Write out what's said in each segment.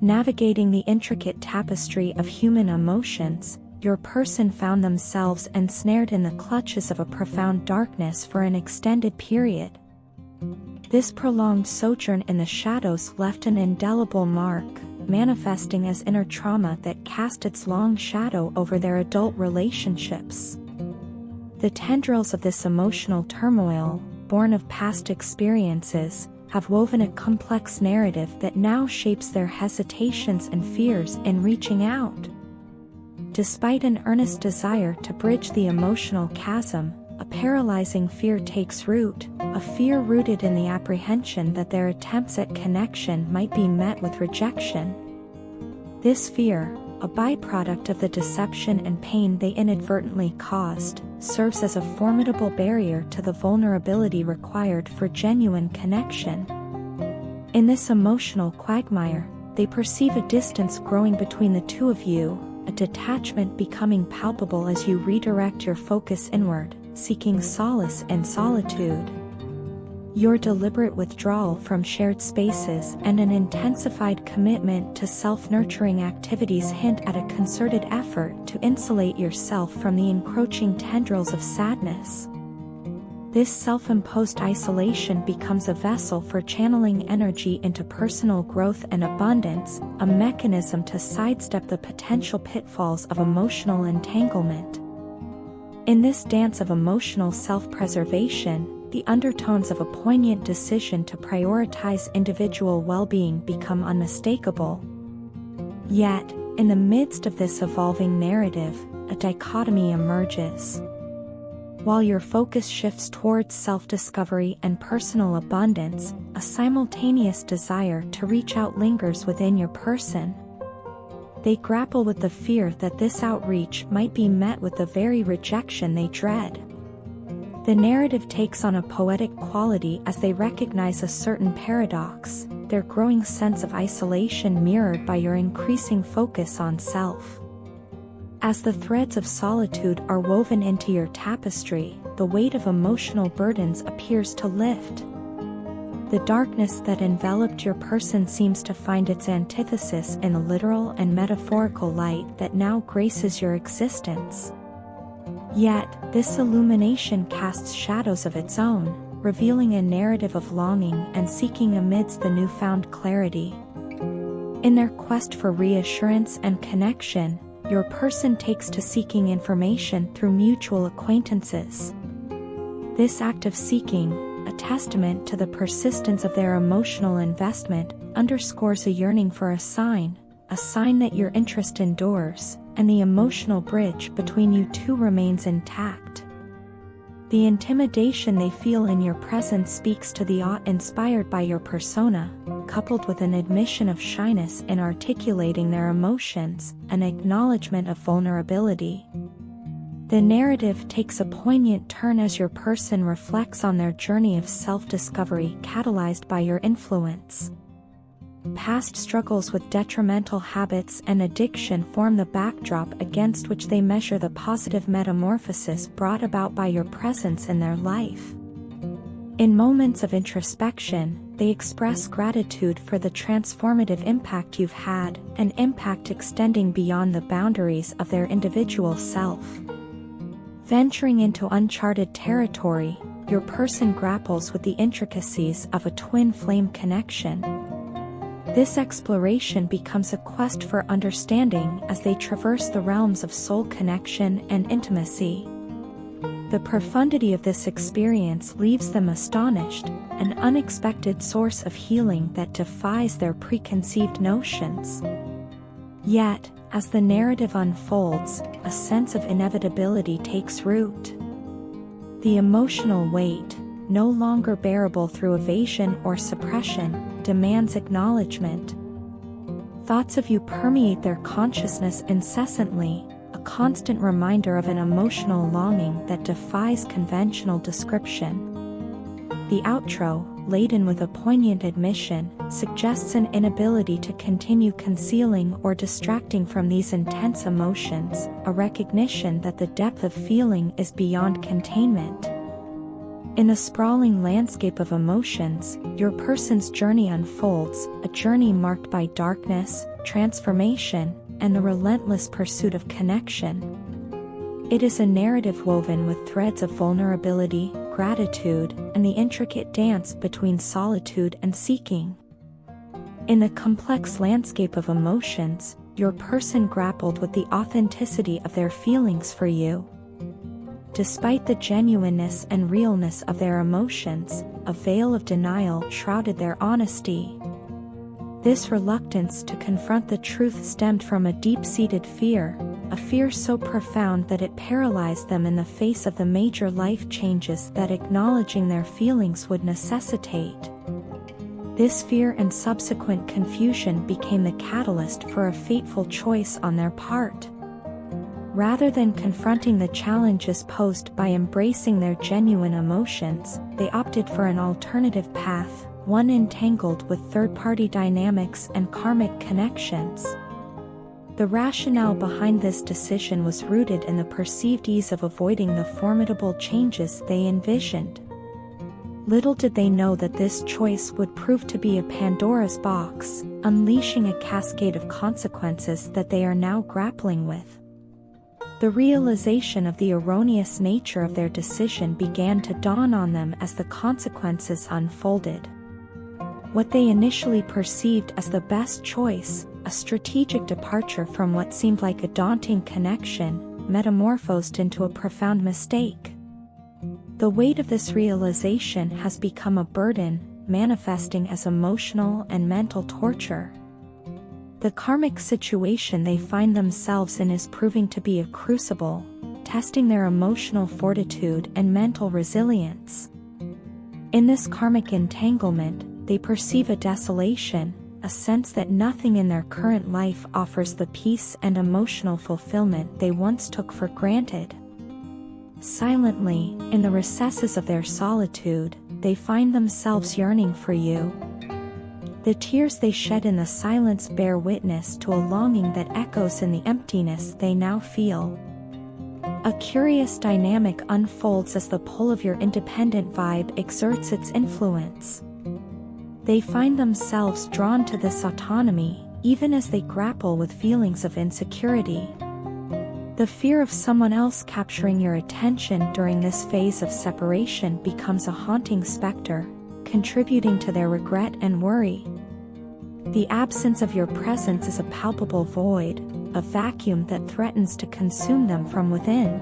Navigating the intricate tapestry of human emotions, your person found themselves ensnared in the clutches of a profound darkness for an extended period. This prolonged sojourn in the shadows left an indelible mark, manifesting as inner trauma that cast its long shadow over their adult relationships. The tendrils of this emotional turmoil, born of past experiences, have woven a complex narrative that now shapes their hesitations and fears in reaching out. Despite an earnest desire to bridge the emotional chasm, a paralyzing fear takes root, a fear rooted in the apprehension that their attempts at connection might be met with rejection. This fear, a byproduct of the deception and pain they inadvertently caused, serves as a formidable barrier to the vulnerability required for genuine connection. In this emotional quagmire, they perceive a distance growing between the two of you, a detachment becoming palpable as you redirect your focus inward, seeking solace in solitude. Your deliberate withdrawal from shared spaces and an intensified commitment to self-nurturing activities hint at a concerted effort to insulate yourself from the encroaching tendrils of sadness. This self-imposed isolation becomes a vessel for channeling energy into personal growth and abundance, a mechanism to sidestep the potential pitfalls of emotional entanglement. In this dance of emotional self-preservation, the undertones of a poignant decision to prioritize individual well-being become unmistakable. Yet, in the midst of this evolving narrative, a dichotomy emerges. While your focus shifts towards self-discovery and personal abundance, a simultaneous desire to reach out lingers within your person. They grapple with the fear that this outreach might be met with the very rejection they dread. The narrative takes on a poetic quality as they recognize a certain paradox, their growing sense of isolation mirrored by your increasing focus on self. As the threads of solitude are woven into your tapestry, the weight of emotional burdens appears to lift. The darkness that enveloped your person seems to find its antithesis in the literal and metaphorical light that now graces your existence. Yet, this illumination casts shadows of its own, revealing a narrative of longing and seeking amidst the newfound clarity. In their quest for reassurance and connection, your person takes to seeking information through mutual acquaintances. This act of seeking, a testament to the persistence of their emotional investment, underscores a yearning for a sign that your interest endures, and the emotional bridge between you two remains intact. The intimidation they feel in your presence speaks to the awe inspired by your persona, coupled with an admission of shyness in articulating their emotions, an acknowledgement of vulnerability. The narrative takes a poignant turn as your person reflects on their journey of self-discovery catalyzed by your influence. Past struggles with detrimental habits and addiction form the backdrop against which they measure the positive metamorphosis brought about by your presence in their life. In moments of introspection, they express gratitude for the transformative impact you've had, an impact extending beyond the boundaries of their individual self. Venturing into uncharted territory, your person grapples with the intricacies of a twin flame connection. This exploration becomes a quest for understanding as they traverse the realms of soul connection and intimacy. The profundity of this experience leaves them astonished, an unexpected source of healing that defies their preconceived notions. Yet, as the narrative unfolds, a sense of inevitability takes root. The emotional weight, no longer bearable through evasion or suppression, demands acknowledgement. Thoughts of you permeate their consciousness incessantly, a constant reminder of an emotional longing that defies conventional description. The outro, laden with a poignant admission, suggests an inability to continue concealing or distracting from these intense emotions, a recognition that the depth of feeling is beyond containment. In the sprawling landscape of emotions, your person's journey unfolds, a journey marked by darkness, transformation, and the relentless pursuit of connection. It is a narrative woven with threads of vulnerability, gratitude, and the intricate dance between solitude and seeking. In the complex landscape of emotions, your person grappled with the authenticity of their feelings for you. Despite the genuineness and realness of their emotions, a veil of denial shrouded their honesty. This reluctance to confront the truth stemmed from a deep-seated fear, a fear so profound that it paralyzed them in the face of the major life changes that acknowledging their feelings would necessitate. This fear and subsequent confusion became the catalyst for a fateful choice on their part. Rather than confronting the challenges posed by embracing their genuine emotions, they opted for an alternative path, one entangled with third-party dynamics and karmic connections. The rationale behind this decision was rooted in the perceived ease of avoiding the formidable changes they envisioned. Little did they know that this choice would prove to be a Pandora's box, unleashing a cascade of consequences that they are now grappling with. The realization of the erroneous nature of their decision began to dawn on them as the consequences unfolded. What they initially perceived as the best choice, a strategic departure from what seemed like a daunting connection, metamorphosed into a profound mistake. The weight of this realization has become a burden, manifesting as emotional and mental torture. The karmic situation they find themselves in is proving to be a crucible, testing their emotional fortitude and mental resilience. In this karmic entanglement, they perceive a desolation, a sense that nothing in their current life offers the peace and emotional fulfillment they once took for granted. Silently, in the recesses of their solitude, they find themselves yearning for you. The tears they shed in the silence bear witness to a longing that echoes in the emptiness they now feel. A curious dynamic unfolds as the pull of your independent vibe exerts its influence. They find themselves drawn to this autonomy, even as they grapple with feelings of insecurity. The fear of someone else capturing your attention during this phase of separation becomes a haunting specter, contributing to their regret and worry. The absence of your presence is a palpable void, a vacuum that threatens to consume them from within.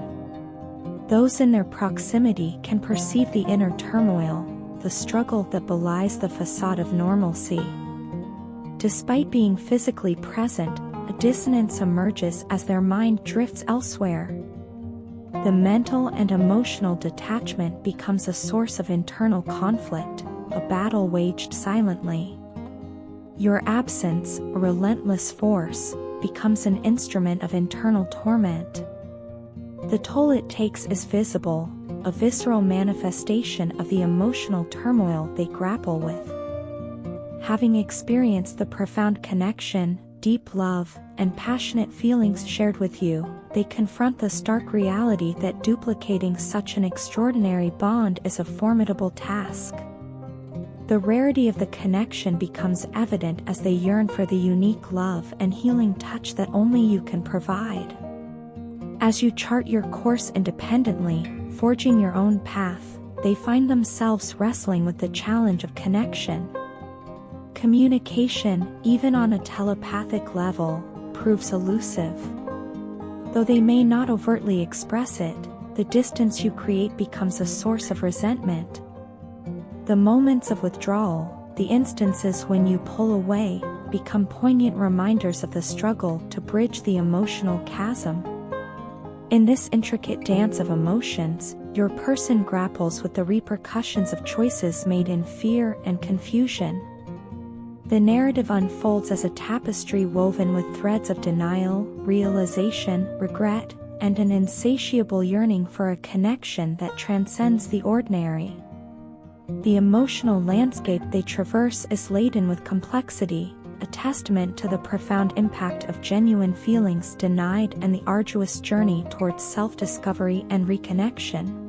Those in their proximity can perceive the inner turmoil, the struggle that belies the facade of normalcy. Despite being physically present, a dissonance emerges as their mind drifts elsewhere. The mental and emotional detachment becomes a source of internal conflict, a battle waged silently. Your absence, a relentless force, becomes an instrument of internal torment. The toll it takes is visible, a visceral manifestation of the emotional turmoil they grapple with. Having experienced the profound connection, deep love, and passionate feelings shared with you, they confront the stark reality that duplicating such an extraordinary bond is a formidable task. The rarity of the connection becomes evident as they yearn for the unique love and healing touch that only you can provide. As you chart your course independently, forging your own path, they find themselves wrestling with the challenge of connection. Communication, even on a telepathic level, proves elusive. Though they may not overtly express it, the distance you create becomes a source of resentment. The moments of withdrawal, the instances when you pull away, become poignant reminders of the struggle to bridge the emotional chasm. In this intricate dance of emotions, your person grapples with the repercussions of choices made in fear and confusion. The narrative unfolds as a tapestry woven with threads of denial, realization, regret, and an insatiable yearning for a connection that transcends the ordinary. The emotional landscape they traverse is laden with complexity, a testament to the profound impact of genuine feelings denied and the arduous journey towards self-discovery and reconnection.